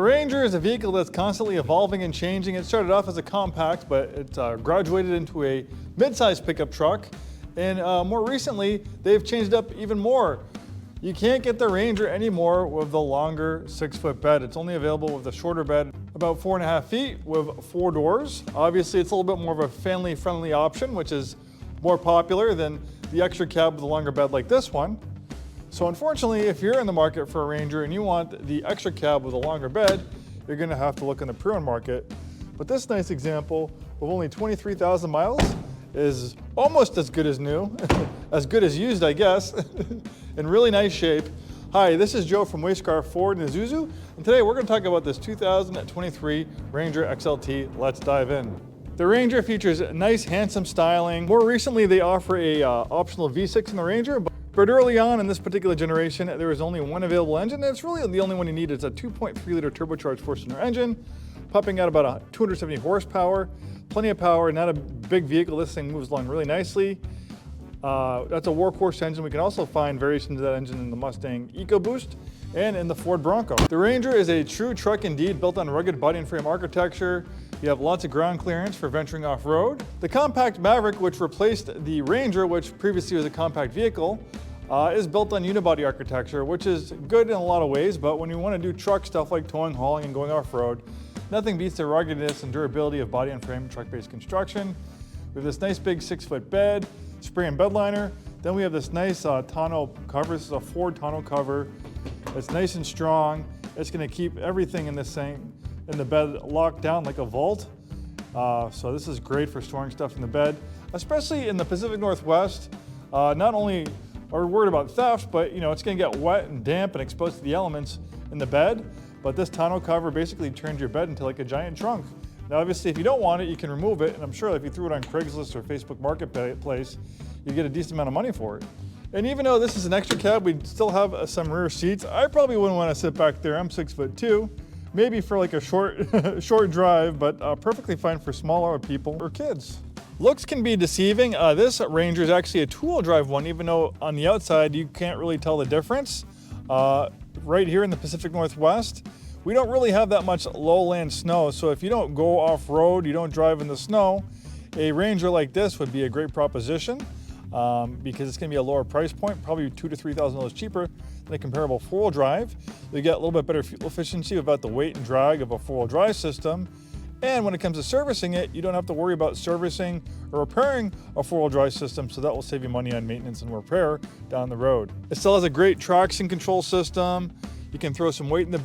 Ranger is a vehicle that's constantly evolving and changing. It started off as a compact, but it graduated into a mid-size pickup truck. And more recently, they've changed up even more. You can't get the Ranger anymore with the longer 6-foot bed. It's only available with the shorter bed, about 4.5 feet with 4 doors. Obviously, it's a little bit more of a family-friendly option, which is more popular than the extra cab with a longer bed like this one. So unfortunately, if you're in the market for a Ranger and you want the extra cab with a longer bed, you're gonna have to look in the pre-owned market. But this nice example with only 23,000 miles is almost as good as new, as good as used, I guess, in really nice shape. Hi, this is Joe from Way Scarff Ford Isuzu, and today we're going to talk about this 2023 Ranger XLT. Let's dive in. The Ranger features nice, handsome styling. More recently, they offer a optional V6 in the Ranger, but early on in this particular generation, there was only one available engine, and it's really the only one you need. It's a 2.3-liter turbocharged 4-cylinder engine, popping out about 270 horsepower. Plenty of power, not a big vehicle. This thing moves along really nicely. That's a workhorse engine. We can also find variations of that engine in the Mustang EcoBoost and in the Ford Bronco. The Ranger is a true truck indeed, built on rugged body and frame architecture. You have lots of ground clearance for venturing off-road. The compact Maverick, which replaced the Ranger, which previously was a compact vehicle, is built on unibody architecture, which is good in a lot of ways, but when you want to do truck stuff like towing, hauling, and going off-road, nothing beats the ruggedness and durability of body and frame truck-based construction. We have this nice big 6-foot bed, spray and bed liner. Then we have this nice tonneau cover. This is a Ford tonneau cover. It's nice and strong. It's going to keep everything in this thing in the bed locked down like a vault. So this is great for storing stuff in the bed, especially in the Pacific Northwest. Not only are we worried about theft, but it's going to get wet and damp and exposed to the elements in the bed. But this tonneau cover basically turns your bed into like a giant trunk. Now, obviously, if you don't want it, you can remove it. And I'm sure if you threw it on Craigslist or Facebook Marketplace, you'd get a decent amount of money for it. And even though this is an extra cab, we still have some rear seats. I probably wouldn't want to sit back there. I'm 6'2", maybe for like a short drive, but perfectly fine for smaller people or kids. Looks can be deceiving. This Ranger is actually a two-wheel drive one, even though on the outside you can't really tell the difference. Right here in the Pacific Northwest, we don't really have that much lowland snow, so if you don't go off-road, you don't drive in the snow, a Ranger like this would be a great proposition because it's going to be a lower price point, probably $2,000 to $3,000 cheaper than a comparable four-wheel drive. You get a little bit better fuel efficiency without the weight and drag of a four-wheel drive system. And when it comes to servicing it, you don't have to worry about servicing or repairing a four-wheel drive system, so that will save you money on maintenance and repair down the road. It still has a great traction control system. You can throw some weight in the